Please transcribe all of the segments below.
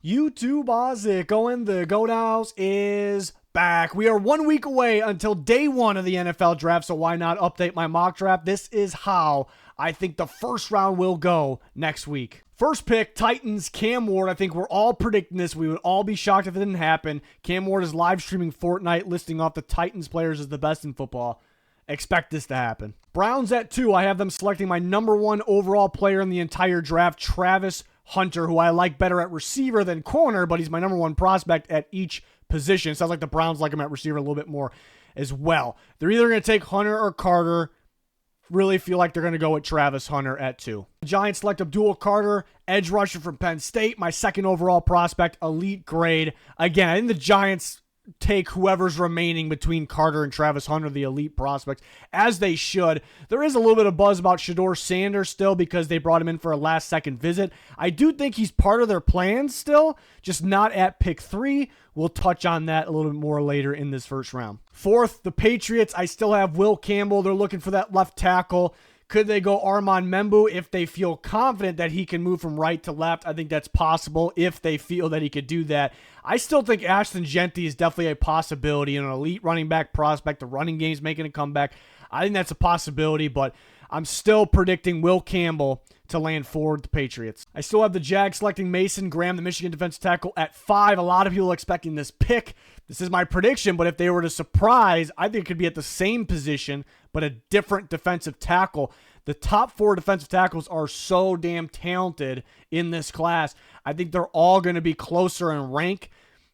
YouTube Ozic going, the Goat House is back. We are 1 week away until day one of the NFL draft, so why not update my mock draft? This is how I think the first round will go next week. First pick, Titans, Cam Ward. I think we're all predicting this. We would all be shocked if it didn't happen. Cam Ward is live streaming Fortnite, listing off the Titans players as the best in football. Expect this to happen. Browns at 2. I have them selecting my number 1 overall player in the entire draft, Travis Hunter, who I like better at receiver than corner, but he's my number 1 prospect at each position. Sounds like the Browns like him at receiver a little bit more as well. They're either going to take Hunter or Carter. Really feel like they're going to go with Travis Hunter at 2. The Giants select Abdul Carter, edge rusher from Penn State, my 2nd overall prospect, elite grade. Again, I think the Giants take whoever's remaining between Carter and Travis Hunter, the elite prospects, as they should. There is a little bit of buzz about Shedeur Sanders still because they brought him in for a last-second visit. I do think he's part of their plans still, just not at pick 3. We'll touch on that a little bit more later in this first round. 4th, the Patriots. I still have Will Campbell. They're looking for that left tackle. Could they go Armand Membu if they feel confident that he can move from right to left? I think that's possible if they feel that he could do that. I still think Ashton Jeanty is definitely a possibility, an elite running back prospect. The running game's making a comeback. I think that's a possibility, but I'm still predicting Will Campbell to land forward the Patriots. I still have the Jags selecting Mason Graham, the Michigan defensive tackle, at 5. A lot of people are expecting this pick. This is my prediction, but if they were to surprise, I think it could be at the same position, but a different defensive tackle. The top 4 defensive tackles are so damn talented in this class. I think they're all going to be closer in rank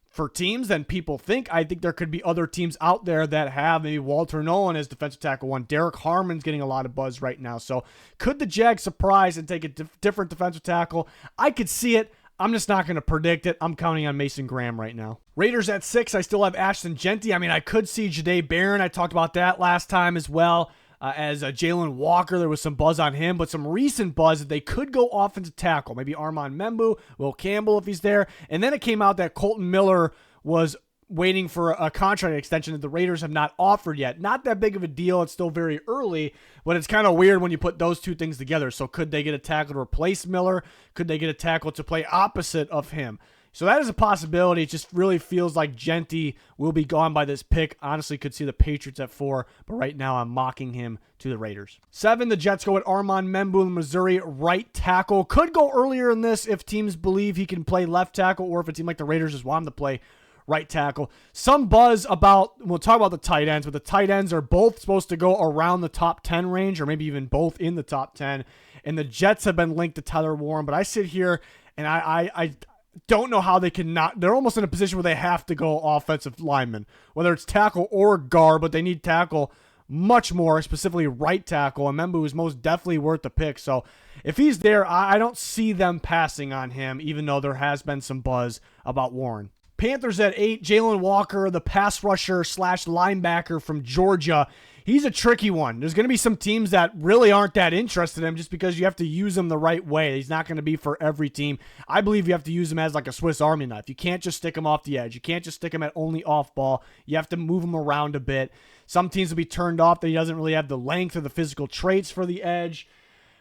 for teams than people think. I think there could be other teams out there that have maybe Walter Nolan as defensive tackle 1. Derek Harmon's getting a lot of buzz right now. So could the Jags surprise and take a different defensive tackle? I could see it. I'm just not going to predict it. I'm counting on Mason Graham right now. Raiders at 6. I still have Ashton Jeanty. I mean, I could see Jahdae Barron. I talked about that last time as well. As Jalen Walker, there was some buzz on him, but some recent buzz that they could go offensive tackle. Maybe Armand Membu, Will Campbell if he's there. And then it came out that Colton Miller was waiting for a contract extension that the Raiders have not offered yet. Not that big of a deal. It's still very early, but it's kind of weird when you put those two things together. So could they get a tackle to replace Miller? Could they get a tackle to play opposite of him? So that is a possibility. It just really feels like Jeanty will be gone by this pick. Honestly, could see the Patriots at 4, but right now I'm mocking him to the Raiders. 7, the Jets go with Armand Membu, the Missouri right tackle. Could go earlier in this if teams believe he can play left tackle, or if a team like the Raiders just want him to play right tackle. Some buzz about, we'll talk about the tight ends, but the tight ends are both supposed to go around the top 10 range, or maybe even both in the top 10. And the Jets have been linked to Tyler Warren, but I sit here and I don't know how they can not. They're almost in a position where they have to go offensive lineman, whether it's tackle or guard, but they need tackle much more, specifically right tackle. And Membu is most definitely worth the pick. So if he's there, I don't see them passing on him, even though there has been some buzz about Warren. Panthers at 8, Jalen Walker, the pass rusher / linebacker from Georgia. He's a tricky one. There's going to be some teams that really aren't that interested in him just because you have to use him the right way. He's not going to be for every team. I believe you have to use him as like a Swiss Army knife. You can't just stick him off the edge. You can't just stick him at only off ball. You have to move him around a bit. Some teams will be turned off that he doesn't really have the length or the physical traits for the edge.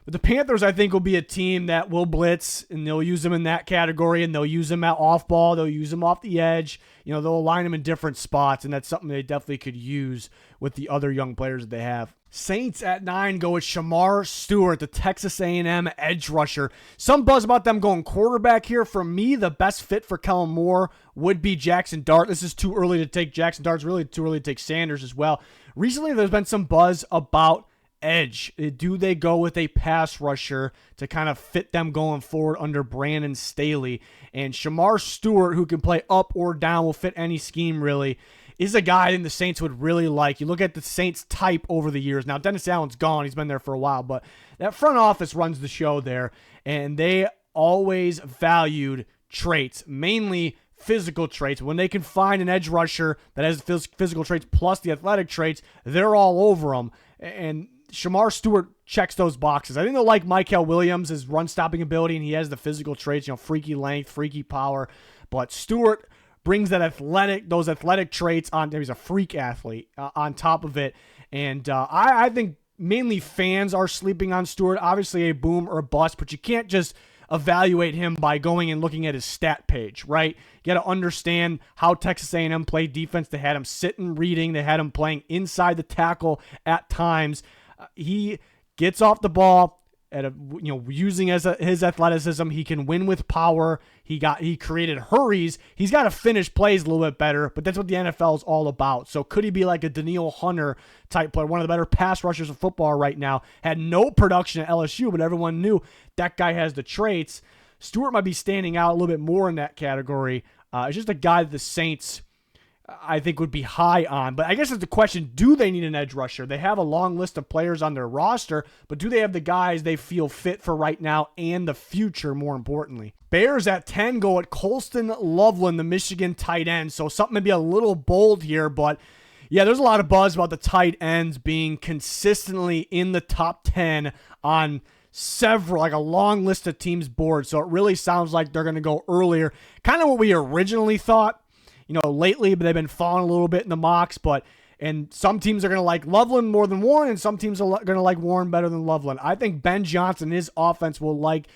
But the Panthers, I think, will be a team that will blitz, and they'll use him in that category, and they'll use him at off ball. They'll use him off the edge. You know, they'll align him in different spots, and that's something they definitely could use with the other young players that they have. Saints at 9 go with Shedeur Stewart, the Texas A&M edge rusher. Some buzz about them going quarterback here. For me, the best fit for Kellen Moore would be Jackson Dart. This is too early to take Jackson Dart. It's really too early to take Sanders as well. Recently, there's been some buzz about edge. Do they go with a pass rusher to kind of fit them going forward under Brandon Staley? And Shedeur Stewart, who can play up or down, will fit any scheme really, is a guy I think the Saints would really like. You look at the Saints type over the years. Now, Dennis Allen's gone. He's been there for a while, but that front office runs the show there, and they always valued traits, mainly physical traits. When they can find an edge rusher that has physical traits plus the athletic traits, they're all over them. And Shedeur Stewart checks those boxes. I think they'll like Mykel Williams, his run-stopping ability, and he has the physical traits, freaky length, freaky power. But Stewart brings those athletic traits on. He's a freak athlete on top of it. And I think mainly fans are sleeping on Stewart. Obviously a boom or a bust, but you can't just evaluate him by going and looking at his stat page, right? You got to understand how Texas A&M played defense. They had him sitting, reading. They had him playing inside the tackle at times. He gets off the ball using his athleticism. He can win with power. He created hurries. He's got to finish plays a little bit better, but that's what the NFL is all about. So could he be like a Daniil Hunter type player, one of the better pass rushers of football right now? Had no production at LSU, but everyone knew that guy has the traits. Stewart might be standing out a little bit more in that category. It's just a guy that the Saints, I think, would be high on. But I guess it's the question, do they need an edge rusher? They have a long list of players on their roster, but do they have the guys they feel fit for right now and the future, more importantly? Bears at 10 go at Colston Loveland, the Michigan tight end. So something maybe a little bold here, but yeah, there's a lot of buzz about the tight ends being consistently in the top 10 on several, like a long list of teams' boards. So it really sounds like they're going to go earlier. Kind of what we originally thought. Lately, but they've been falling a little bit in the mocks, and some teams are going to like Loveland more than Warren, and some teams are going to like Warren better than Loveland. I think Ben Johnson, his offense, will like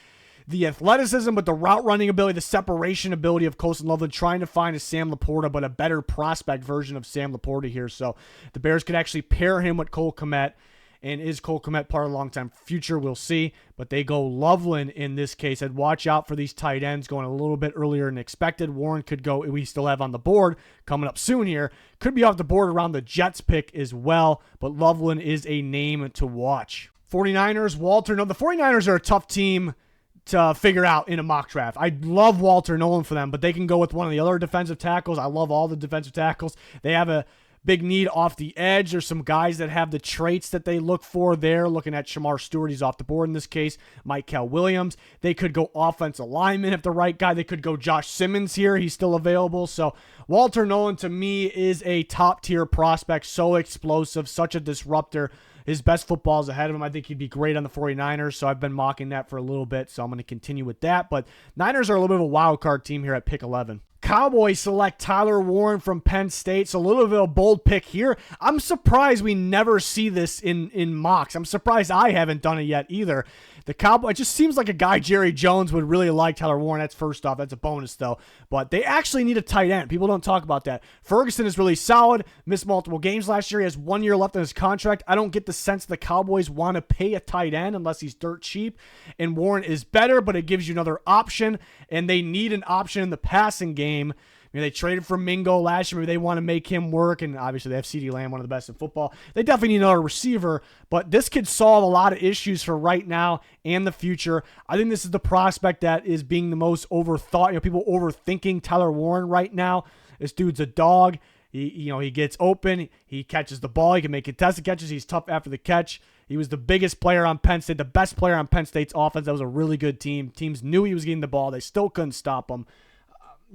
the athleticism, but the route running ability, the separation ability of Colston Loveland, trying to find a Sam Laporta, but a better prospect version of Sam Laporta here. So the Bears could actually pair him with Cole Kmet. And is Cole Kmet part of the long-time future? We'll see. But they go Loveland in this case. And watch out for these tight ends going a little bit earlier than expected. Warren could go, we still have on the board coming up soon here. Could be off the board around the Jets pick as well. But Loveland is a name to watch. 49ers, Walter. No, the 49ers are a tough team to figure out in a mock draft. I love Walter Nolan for them, but they can go with one of the other defensive tackles. I love all the defensive tackles. They have a big need off the edge. There's some guys that have the traits that they look for there. Looking at Shamar Stewart, he's off the board in this case. Michael Williams. They could go offensive lineman if the right guy. They could go Josh Simmons here. He's still available. So Walter Nolan, to me, is a top-tier prospect. So explosive, such a disruptor. His best football is ahead of him. I think he'd be great on the 49ers, so I've been mocking that for a little bit, so I'm going to continue with that. But Niners are a little bit of a wild card team here at pick 11. Cowboys select Tyler Warren from Penn State, so a little bit of a bold pick here. I'm surprised we never see this in mocks. I'm surprised I haven't done it yet either. The Cowboys, it just seems like a guy Jerry Jones would really like. Tyler Warren, that's first off. That's a bonus, though. But they actually need a tight end. People don't talk about that. Ferguson is really solid. Missed multiple games last year. He has 1 year left on his contract. I don't get the sense the Cowboys want to pay a tight end unless he's dirt cheap. And Warren is better, but it gives you another option. And they need an option in the passing game. They traded for Mingo last year. Maybe they want to make him work, and obviously they have CeeDee Lamb, one of the best in football. They definitely need another receiver, but this could solve a lot of issues for right now and the future. I think this is the prospect that is being the most overthought. People overthinking Tyler Warren right now. This dude's a dog. He gets open. He catches the ball. He can make contested catches. He's tough after the catch. He was the biggest player on Penn State, the best player on Penn State's offense. That was a really good team. Teams knew he was getting the ball. They still couldn't stop him.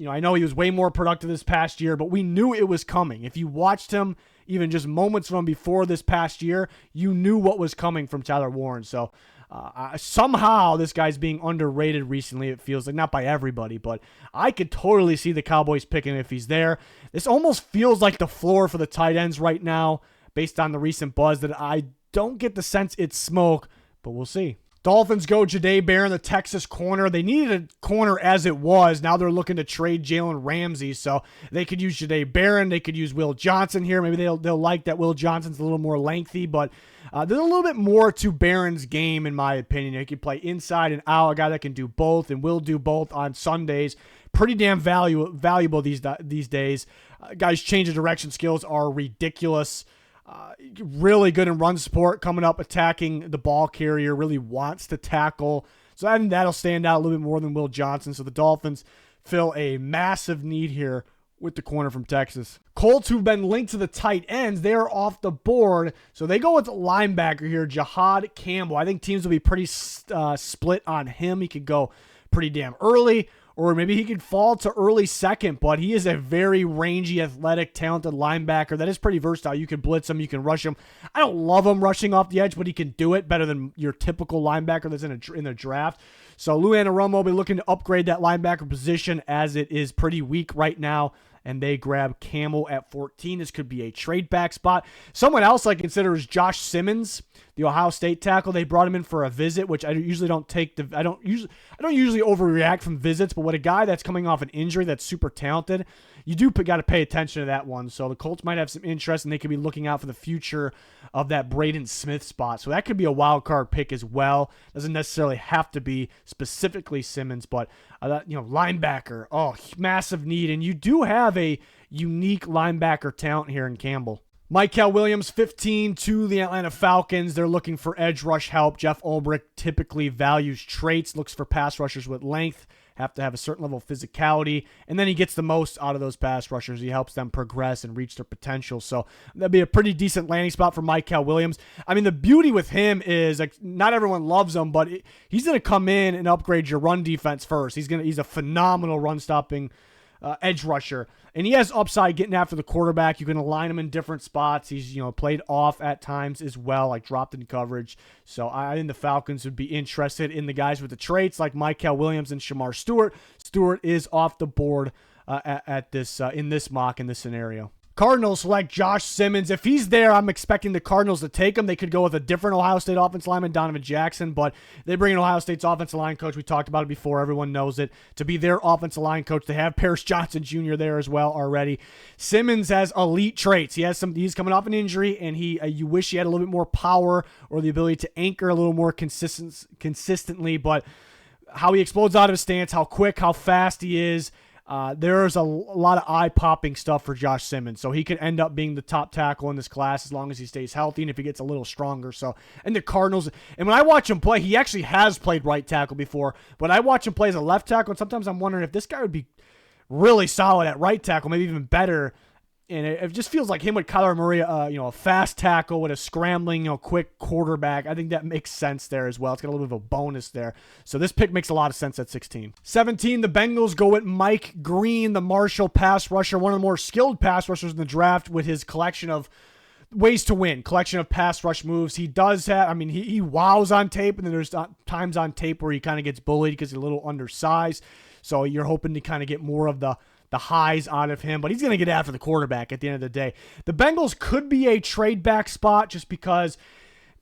I know he was way more productive this past year, but we knew it was coming. If you watched him even just moments from before this past year, you knew what was coming from Tyler Warren. So somehow this guy's being underrated recently, it feels like. Not by everybody, but I could totally see the Cowboys picking him if he's there. This almost feels like the floor for the tight ends right now, based on the recent buzz, that I don't get the sense it's smoke, but we'll see. Dolphins go Jahdae Barron, the Texas corner. They needed a corner as it was. Now they're looking to trade Jalen Ramsey, so they could use Jahdae Barron. They could use Will Johnson here. Maybe they'll like that Will Johnson's a little more lengthy, but there's a little bit more to Barron's game, in my opinion. He can play inside and out, a guy that can do both and will do both on Sundays. Pretty damn valuable these days. Guys' change of direction skills are ridiculous. Really good in run support, coming up, attacking the ball carrier, really wants to tackle. So I think that'll stand out a little bit more than Will Johnson. So the Dolphins fill a massive need here with the corner from Texas. Colts, who've been linked to the tight ends, they're off the board. So they go with the linebacker here, Jahad Campbell. I think teams will be pretty split on him. He could go pretty damn early, or maybe he could fall to early second, but he is a very rangy, athletic, talented linebacker that is pretty versatile. You can blitz him, you can rush him. I don't love him rushing off the edge, but he can do it better than your typical linebacker that's in the draft. So Lou Anarumo will be looking to upgrade that linebacker position as it is pretty weak right now. and they grab Campbell at 14. This could be a trade back spot. Someone else I consider is Josh Simmons, the Ohio State tackle. They brought him in for a visit, which I usually don't take. I don't usually overreact from visits, but with a guy that's coming off an injury that's super talented, you do got to pay attention to that one. So the Colts might have some interest, and they could be looking out for the future of that Braden Smith spot. So that could be a wild card pick as well. Doesn't necessarily have to be specifically Simmons, but linebacker, massive need, and you do have a unique linebacker talent here in Campbell. Michael Williams, 15 to the Atlanta Falcons. They're looking for edge rush help. Jeff Ulbrich typically values traits, looks for pass rushers with length, have to have a certain level of physicality, and then he gets the most out of those pass rushers. He helps them progress and reach their potential. So that'd be a pretty decent landing spot for Michael Williams. I mean, the beauty with him is not everyone loves him, but he's going to come in and upgrade your run defense first. He's a phenomenal run stopping edge rusher, and he has upside getting after the quarterback. You can align him in different spots. He's played off at times as well, like dropped in coverage. So I think the Falcons would be interested in the guys with the traits like Michael Williams and Shamar Stewart. Stewart is off the board at this in this mock in this scenario. Cardinals select Josh Simmons. If he's there, I'm expecting the Cardinals to take him. They could go with a different Ohio State offensive lineman, Donovan Jackson, but they bring in Ohio State's offensive line coach. We talked about it before. Everyone knows it. To be their offensive line coach, they have Paris Johnson Jr. there as well already. Simmons has elite traits. He's coming off an injury, and you wish he had a little bit more power or the ability to anchor a little more consistently, but how he explodes out of his stance, how quick, how fast he is, there's a lot of eye-popping stuff for Josh Simmons, so he could end up being the top tackle in this class as long as he stays healthy and if he gets a little stronger. So, and the Cardinals, and when I watch him play, he actually has played right tackle before, but I watch him play as a left tackle, and sometimes I'm wondering if this guy would be really solid at right tackle, maybe even better. And it just feels like him with Kyler Murray, a fast tackle with a scrambling, quick quarterback. I think that makes sense there as well. It's got a little bit of a bonus there. So this pick makes a lot of sense at 16. 17, the Bengals go with Mike Green, the Marshall pass rusher, one of the more skilled pass rushers in the draft with his collection of ways to win, collection of pass rush moves. He does have, he wows on tape, and then there's times on tape where he kind of gets bullied because he's a little undersized. So you're hoping to kind of get more of the highs out of him, but he's going to get after the quarterback at the end of the day. The Bengals could be a trade back spot just because,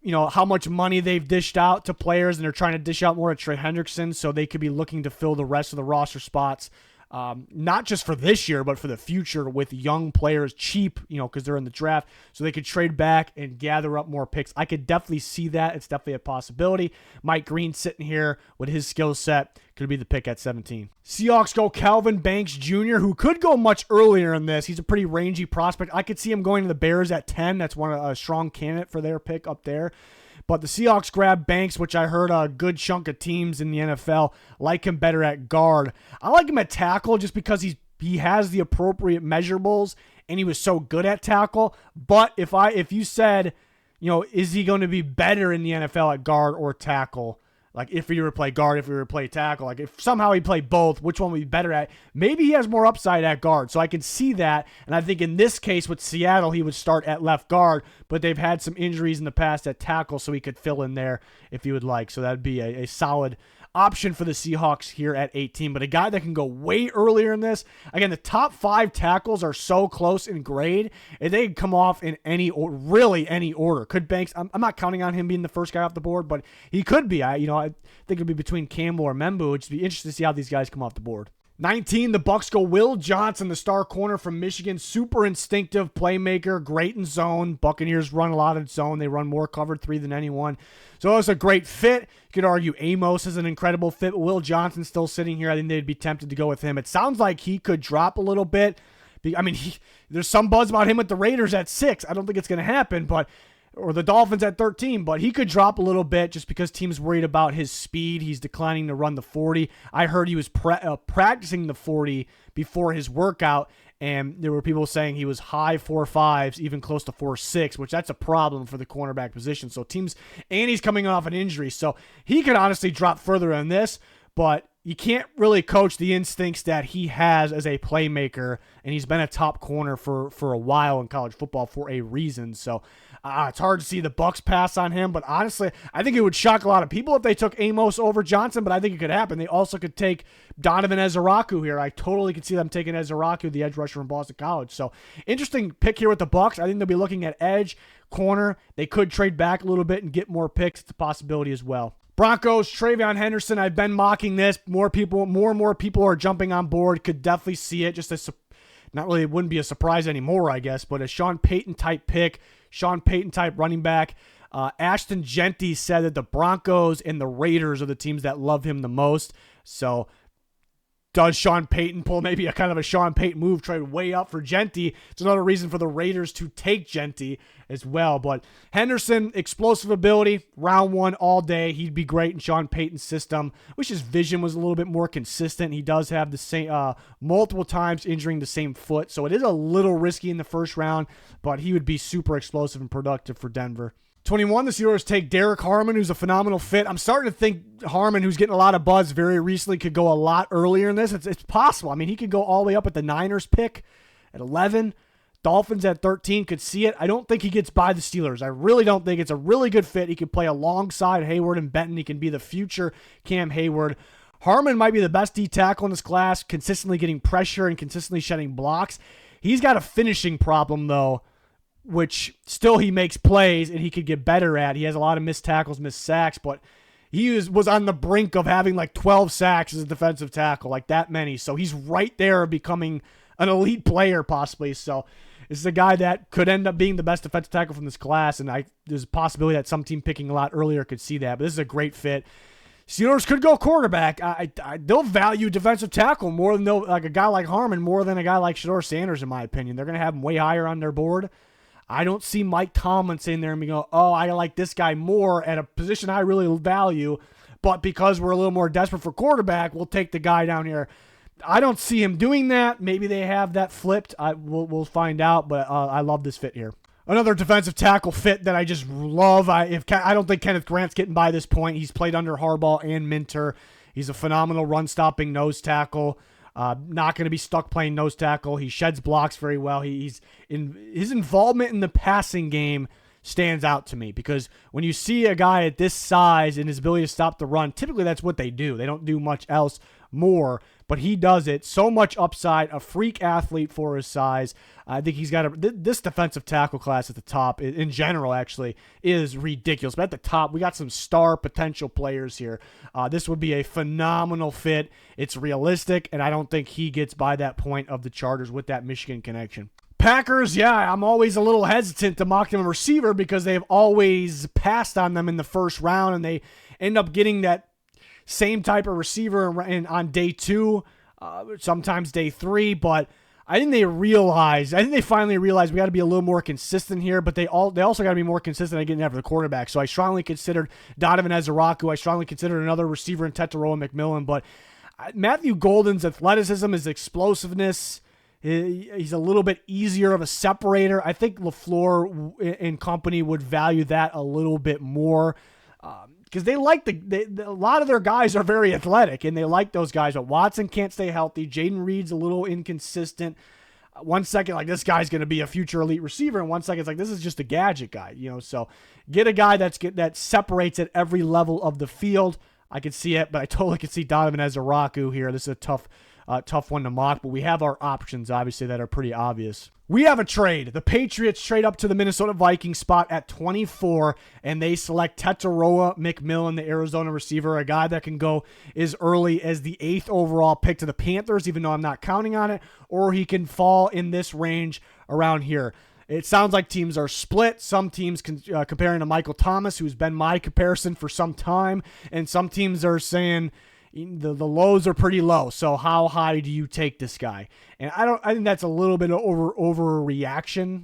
how much money they've dished out to players, and they're trying to dish out more to Trey Henderson, so they could be looking to fill the rest of the roster spots, not just for this year, but for the future with young players, cheap, because they're in the draft, so they could trade back and gather up more picks. I could definitely see that. It's definitely a possibility. Mike Green sitting here with his skill set could be the pick at 17. Seahawks go Calvin Banks Jr., who could go much earlier in this. He's a pretty rangy prospect. I could see him going to the Bears at 10. That's a strong candidate for their pick up there. But the Seahawks grab Banks, which I heard a good chunk of teams in the NFL like him better at guard. I like him at tackle just because he has the appropriate measurables and he was so good at tackle. But if you said, is he going to be better in the NFL at guard or tackle? Like if he were to play guard, if he were to play tackle, like if somehow he played both, which one would be better at? Maybe he has more upside at guard. So I can see that. And I think in this case with Seattle, he would start at left guard, but they've had some injuries in the past at tackle, so he could fill in there if he would like. So that'd be a solid option for the Seahawks here at 18, but a guy that can go way earlier in this. Again, the top 5 tackles are so close in grade, and they can come off in any order. Could Banks? I'm not counting on him being the first guy off the board, but he could be. I think it'd be between Campbell or Membu. It'd be interesting to see how these guys come off the board. 19, the Bucks go Will Johnson, the star corner from Michigan. Super instinctive playmaker, great in zone. Buccaneers run a lot in zone. They run more covered 3 than anyone. So it's a great fit. You could argue Amos is an incredible fit, but Will Johnson still sitting here. I think they'd be tempted to go with him. It sounds like he could drop a little bit. There's some buzz about him with the Raiders at 6. I don't think it's going to happen, or the Dolphins at 13, but he could drop a little bit just because teams worried about his speed. He's declining to run the 40. I heard he was practicing the 40 before his workout, and there were people saying he was high 4.5s, even close to 4.6, which that's a problem for the cornerback position. So and he's coming off an injury, so he could honestly drop further on this, but you can't really coach the instincts that he has as a playmaker, and he's been a top corner for a while in college football for a reason. So it's hard to see the Bucs pass on him, but honestly, I think it would shock a lot of people if they took Amos over Johnson, but I think it could happen. They also could take Donovan Ezeraku here. I totally could see them taking Ezeraku, the edge rusher from Boston College. So interesting pick here with the Bucs. I think they'll be looking at edge, corner. They could trade back a little bit and get more picks. It's a possibility as well. Broncos, Treveyon Henderson. I've been mocking this. More and more people are jumping on board. Could definitely see it. Just not really, it wouldn't be a surprise anymore, I guess, but a Sean Payton type pick, Sean Payton type running back. Ashton Jeanty said that the Broncos and the Raiders are the teams that love him the most. So does Sean Payton pull maybe a kind of a Sean Payton move, trade way up for Jeanty? It's another reason for the Raiders to take Jeanty as well. But Henderson, explosive ability, round one all day. He'd be great in Sean Payton's system. Wish his vision was a little bit more consistent. He does have the same multiple times injuring the same foot, so it is a little risky in the first round, but he would be super explosive and productive for Denver. 21, the Steelers take Derek Harmon, who's a phenomenal fit. I'm starting to think Harmon, who's getting a lot of buzz very recently, could go a lot earlier in this. It's possible. I mean, he could go all the way up at the Niners pick at 11. Dolphins at 13 could see it. I don't think he gets by the Steelers. I really don't think it's a really good fit. He could play alongside Hayward and Benton. He can be the future Cam Hayward. Harmon might be the best D tackle in this class, consistently getting pressure and consistently shedding blocks. He's got a finishing problem, though, which still he makes plays and he could get better at. He has a lot of missed tackles, missed sacks, but he was on the brink of having like 12 sacks as a defensive tackle, like that many. So he's right there becoming an elite player possibly. So this is a guy that could end up being the best defensive tackle from this class, and there's a possibility that some team picking a lot earlier could see that, but this is a great fit. Steelers could go quarterback. They'll value defensive tackle more than like a guy like Harmon, more than a guy like Shedeur Sanders, in my opinion. They're going to have him way higher on their board. I don't see Mike Tomlin sitting there and go, oh, I like this guy more at a position I really value, but because we're a little more desperate for quarterback, we'll take the guy down here. I don't see him doing that. Maybe they have that flipped. We'll find out, but I love this fit here. Another defensive tackle fit that I just love. I don't think Kenneth Grant's getting by this point. He's played under Harbaugh and Minter. He's a phenomenal run-stopping nose tackle. Not going to be stuck playing nose tackle. He sheds blocks very well. His involvement in the passing game stands out to me, because when you see a guy at this size and his ability to stop the run, typically that's what they do. They don't do much else more, but he does it. So much upside, a freak athlete for his size. I think he's got this defensive tackle class at the top in general actually is ridiculous. But at the top, we got some star potential players here. This would be a phenomenal fit. It's realistic, and I don't think he gets by that point of the Chargers with that Michigan connection. Packers, yeah, I'm always a little hesitant to mock them a receiver because they've always passed on them in the first round, and they end up getting that same type of receiver on day 2, sometimes day 3, but I think they finally realized we got to be a little more consistent here, but they also got to be more consistent at getting after the quarterback. So I strongly considered Donovan Ezeraku. I strongly considered another receiver in Tetairoa McMillan, but Matthew Golden's athleticism, his explosiveness, he's a little bit easier of a separator. I think LaFleur and company would value that a little bit more, because they like a lot of their guys are very athletic, and they like those guys. But Watson can't stay healthy. Jaden Reed's a little inconsistent. 1 second, like, this guy's going to be a future elite receiver, and 1 second, it's like, this is just a gadget guy. So get a guy that separates at every level of the field. I could see it, but I totally could see Donovan Ezeraku here. This is a tough one to mock, but we have our options, obviously, that are pretty obvious. We have a trade. The Patriots trade up to the Minnesota Vikings spot at 24, and they select Tetairoa McMillan, the Arizona receiver, a guy that can go as early as the 8th overall pick to the Panthers, even though I'm not counting on it, or he can fall in this range around here. It sounds like teams are split. Some teams comparing to Michael Thomas, who's been my comparison for some time, and some teams are saying the lows are pretty low. So how high do you take this guy? And I think that's a little bit of overreaction,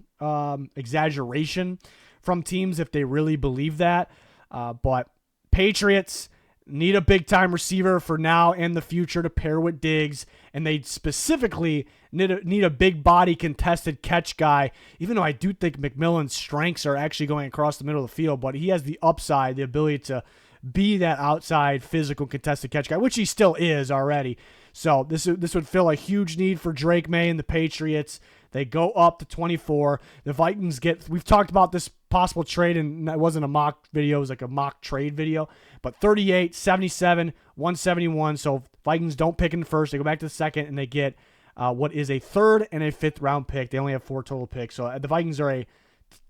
exaggeration from teams if they really believe that. But Patriots need a big-time receiver for now and the future to pair with Diggs, and they specifically need a big-body contested catch guy, even though I do think McMillan's strengths are actually going across the middle of the field, but he has the upside, the ability to be that outside physical contested catch guy, which he still is already. So this would fill a huge need for Drake May and the Patriots. They go up to 24. The Vikings we've talked about this possible trade, and it wasn't a mock video, it was like a mock trade video. But 38, 77, 171. So Vikings don't pick in the first. They go back to the second, and they get what is a third and a fifth round pick. They only have 4 total picks. So the Vikings are a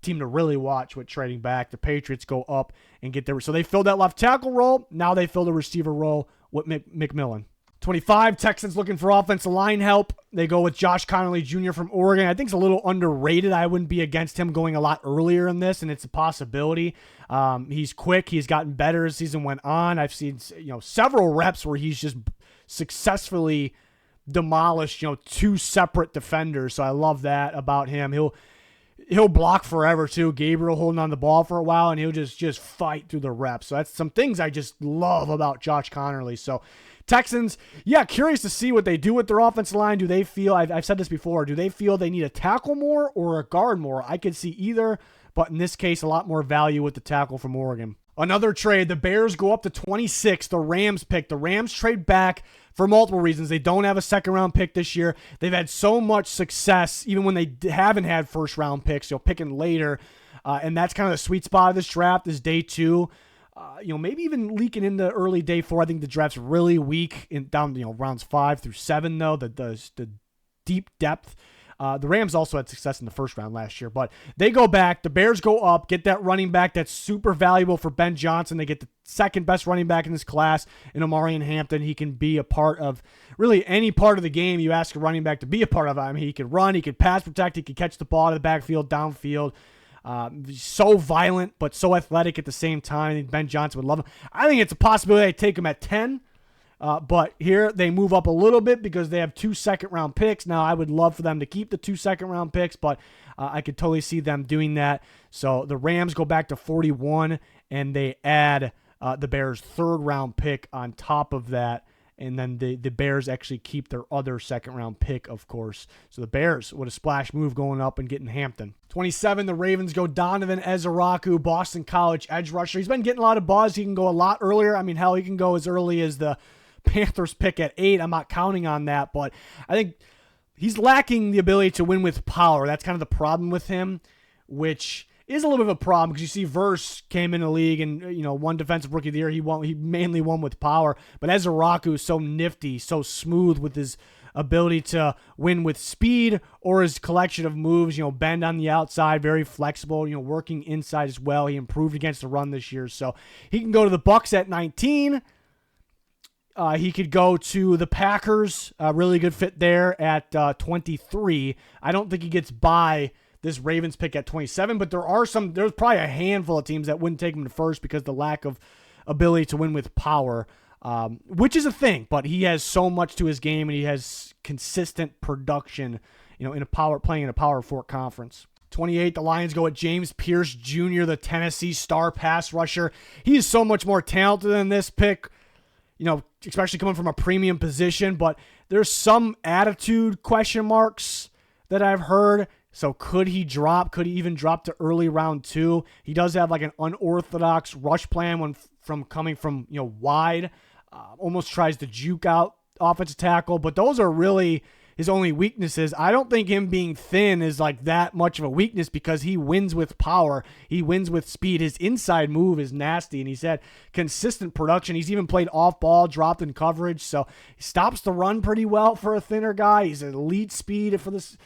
team to really watch with trading back. The Patriots go up and get there. So they filled that left tackle role. Now they fill the receiver role with McMillan. 25, Texans looking for offensive line help. They go with Josh Connerly Jr. from Oregon. I think it's a little underrated. I wouldn't be against him going a lot earlier in this, and it's a possibility. He's quick. He's gotten better as the season went on. I've seen several reps where he's just successfully demolished 2 separate defenders. So I love that about him. He'll block forever too. Gabriel holding on the ball for a while, and he'll just fight through the reps. So that's some things I just love about Josh Connerly. So Texans, curious to see what they do with their offensive line. Do they feel, I've said this before, do they feel they need a tackle more or a guard more? I could see either, but in this case, a lot more value with the tackle from Oregon. Another trade, the Bears go up to 26. The Rams pick. The Rams trade back for multiple reasons. They don't have a second-round pick this year. They've had so much success, even when they haven't had first-round picks, picking later. And that's kind of the sweet spot of this draft is day 2. Maybe even leaking into early day 4. I think the draft's really weak down rounds 5 through 7, though. The deep depth. The Rams also had success in the first round last year, but they go back. The Bears go up, get that running back that's super valuable for Ben Johnson. They get the second best running back in this class in Omarion Hampton. He can be a part of really any part of the game you ask a running back to be a part of. I mean, he could run, he could pass protect, he could catch the ball out of the backfield, downfield. So violent, but so athletic at the same time. I think Ben Johnson would love him. I think it's a possibility they take him at 10. But here they move up a little bit because they have 2 second-round picks. Now, I would love for them to keep the 2 second-round picks, but I could totally see them doing that. So the Rams go back to 41, and they add the Bears' 3rd-round pick on top of that. And then the Bears actually keep their other second-round pick, of course. So the Bears with a splash move going up and getting Hampton. 27, the Ravens go Donovan Ezaraku, Boston College edge rusher. He's been getting a lot of buzz. He can go a lot earlier. I mean, hell, he can go as early as the Panthers pick at 8. I'm not counting on that, but I think he's lacking the ability to win with power. That's kind of the problem with him, which is a little bit of a problem because you see Verse came in the league and won defensive rookie of the year. He mainly won with power, but Ezaraku is so nifty, so smooth with his ability to win with speed or his collection of moves, bend on the outside, very flexible, working inside as well. He improved against the run this year, so he can go to the Bucs at 19. He could go to the Packers, really good fit there at 23. I don't think he gets by this Ravens pick at 27, but there's probably a handful of teams that wouldn't take him to first because of the lack of ability to win with power, which is a thing, but he has so much to his game and he has consistent production, playing in a Power 4 conference. 28, the Lions go at James Pierce Jr., the Tennessee star pass rusher. He is so much more talented than this pick, especially coming from a premium position, but there's some attitude question marks that I've heard. So could he drop? Could he even drop to early round 2? He does have like an unorthodox rush plan from coming from wide. Almost tries to juke out offensive tackle, but those are really his only weaknesses. I don't think him being thin is like that much of a weakness because he wins with power. He wins with speed. His inside move is nasty, and he's had consistent production. He's even played off ball, dropped in coverage, so he stops the run pretty well for a thinner guy. He's an elite speed for this.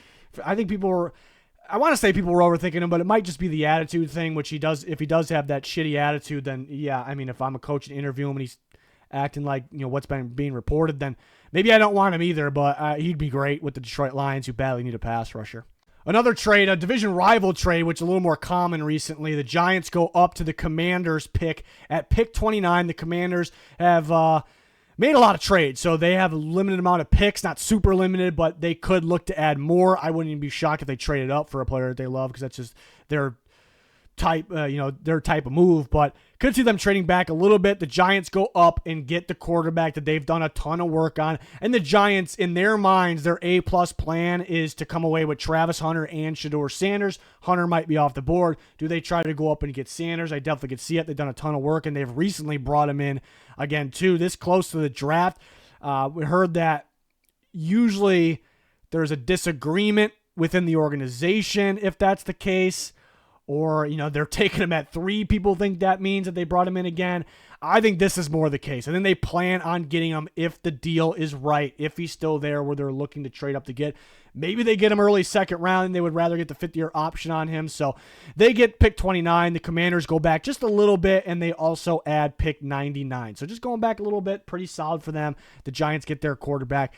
I think I want to say people were overthinking him, but it might just be the attitude thing, which he does. If he does have that shitty attitude, then yeah, I mean, if I'm a coach and interview him and he's acting like what's been being reported, then maybe I don't want him either, but he'd be great with the Detroit Lions, who badly need a pass rusher. Another trade, a division rival trade, which is a little more common recently. The Giants go up to the Commanders pick at pick 29. The Commanders have made a lot of trades, so they have a limited amount of picks, not super limited, but they could look to add more. I wouldn't even be shocked if they traded up for a player that they love because that's just their type, their type of move, but could see them trading back a little bit. The Giants go up and get the quarterback that they've done a ton of work on. And the Giants, in their minds, their A-plus plan is to come away with Travis Hunter and Shedeur Sanders. Hunter might be off the board. Do they try to go up and get Sanders? I definitely could see it. They've done a ton of work, and they've recently brought him in again, too, this close to the draft. We heard that usually there's a disagreement within the organization if that's the case. Or, they're taking him at 3. People think that means that they brought him in again. I think this is more the case. I think they plan on getting him if the deal is right, if he's still there where they're looking to trade up to get. Maybe they get him early second round and they would rather get the 5th-year option on him. So they get pick 29. The Commanders go back just a little bit, and they also add pick 99. So just going back a little bit, pretty solid for them. The Giants get their quarterback.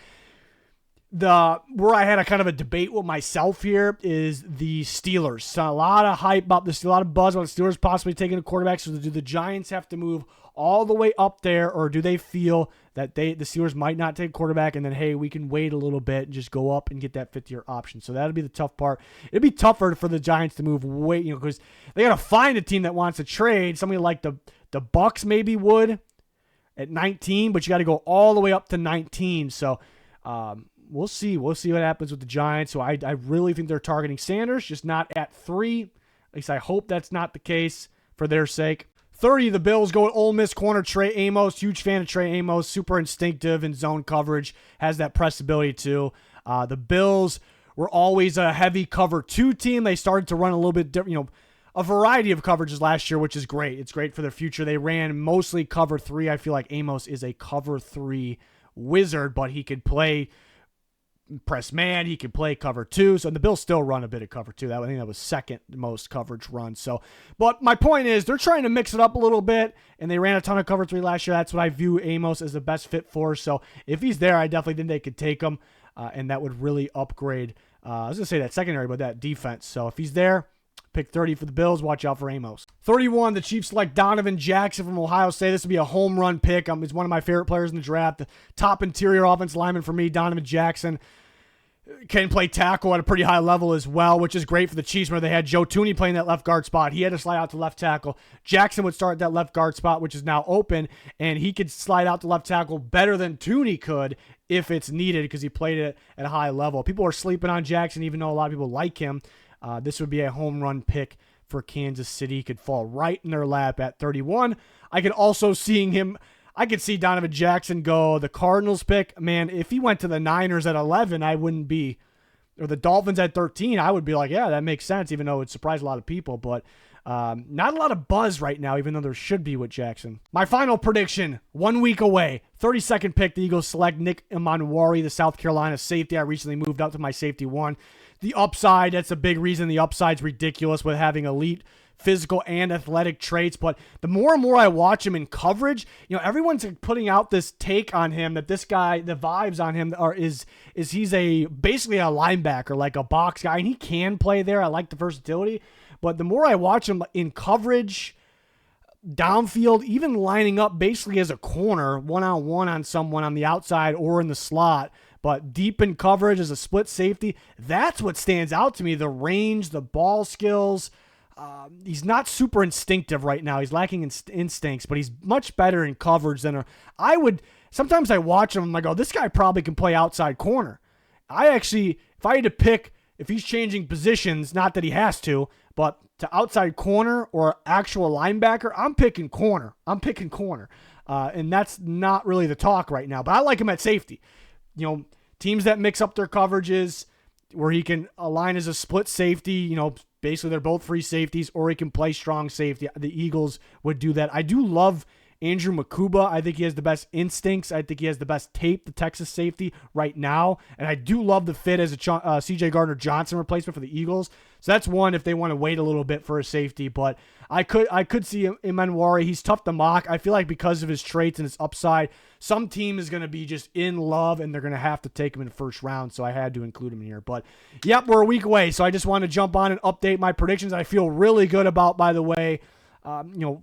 Where I had a kind of a debate with myself here is the Steelers. So a lot of hype about this, a lot of buzz about the Steelers possibly taking a quarterback. So do the Giants have to move all the way up there, or do they feel that the Steelers might not take a quarterback and then, hey, we can wait a little bit and just go up and get that 5th-year option? So that'll be the tough part. It'd be tougher for the Giants to move way, because they got to find a team that wants to trade. Somebody like the Bucks maybe would at 19, but you got to go all the way up to 19. So, we'll see. We'll see what happens with the Giants. So I really think they're targeting Sanders, just not at 3. At least I hope that's not the case for their sake. 30, the Bills go with Ole Miss corner Trey Amos. Huge fan of Trey Amos. Super instinctive in zone coverage. Has that press ability too. The Bills were always a heavy cover 2 team. They started to run a little bit different, a variety of coverages last year, which is great. It's great for their future. They ran mostly cover 3. I feel like Amos is a cover 3 wizard, but he could play press man, he could play cover 2. So the Bills still run a bit of cover 2. I think that was second most coverage run. So, but my point is they're trying to mix it up a little bit, and they ran a ton of cover 3 last year. That's what I view Amos as the best fit for. So if he's there, I definitely think they could take him, and that would really upgrade. I was gonna say that secondary, but that defense. So if he's there, pick 30 for the Bills. Watch out for Amos. 31, the Chiefs select Donovan Jackson from Ohio State. This would be a home run pick. He's one of my favorite players in the draft. The top interior offensive lineman for me, Donovan Jackson. Can play tackle at a pretty high level as well, which is great for the Chiefs, where they had Joe Tooney playing that left guard spot. He had to slide out to left tackle. Jackson would start that left guard spot, which is now open, and he could slide out to left tackle better than Tooney could if it's needed, because he played it at a high level. People are sleeping on Jackson, even though a lot of people like him. This would be a home run pick for Kansas City. He could fall right in their lap at 31. I could see Donovan Jackson go the Cardinals pick. Man, if he went to the Niners at 11, I wouldn't be, or the Dolphins at 13, I would be like, yeah, that makes sense, even though it surprised a lot of people. But not a lot of buzz right now, even though there should be with Jackson. My final prediction, 1 week away, 32nd pick, the Eagles select Nick Emanwari, the South Carolina safety. I recently moved up to my safety 1. The upside, that's a big reason. The upside's ridiculous with having elite physical and athletic traits, but the more and more I watch him in coverage, everyone's putting out this take on him that this guy, the vibes on him is he's basically a linebacker, like a box guy, and he can play there. I like the versatility, but the more I watch him in coverage, downfield, even lining up basically as a corner, one-on-one on someone on the outside or in the slot, but deep in coverage as a split safety, that's what stands out to me. The range, the ball skills. He's not super instinctive right now. He's lacking instincts, but he's much better in coverage than sometimes I watch him, I'm like, oh, this guy probably can play outside corner. If I had to pick, if he's changing positions, not that he has to, but to outside corner or actual linebacker, I'm picking corner. And that's not really the talk right now, but I like him at safety. Teams that mix up their coverages where he can align as a split safety, basically they're both free safeties, or he can play strong safety. The Eagles would do that. I do love Andrew Makuba. I think he has the best instincts. I think he has the best tape, the Texas safety right now. And I do love the fit as a C.J. Gardner-Johnson replacement for the Eagles. So that's one if they want to wait a little bit for a safety. But I could see Emanwari. He's tough to mock. I feel like because of his traits and his upside, some team is going to be just in love and they're going to have to take him in the first round. So I had to include him in here. But yep, we're a week away. So I just want to jump on and update my predictions. I feel really good about, by the way,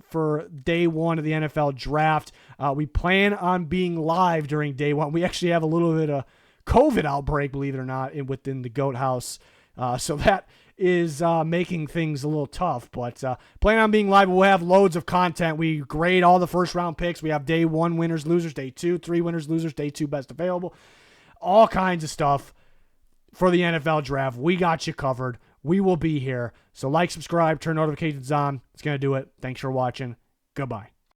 for day 1 of the NFL draft. We plan on being live during day 1. We actually have a little bit of COVID outbreak, believe it or not, within the Goat House. So that is making things a little tough. But plan on being live. We'll have loads of content. We grade all the first round picks. We have day 1 winners, losers, day 2, 3 winners, losers, day 2 best available. All kinds of stuff for the NFL draft. We got you covered. We will be here. So like, subscribe, turn notifications on. It's going to do it. Thanks for watching. Goodbye.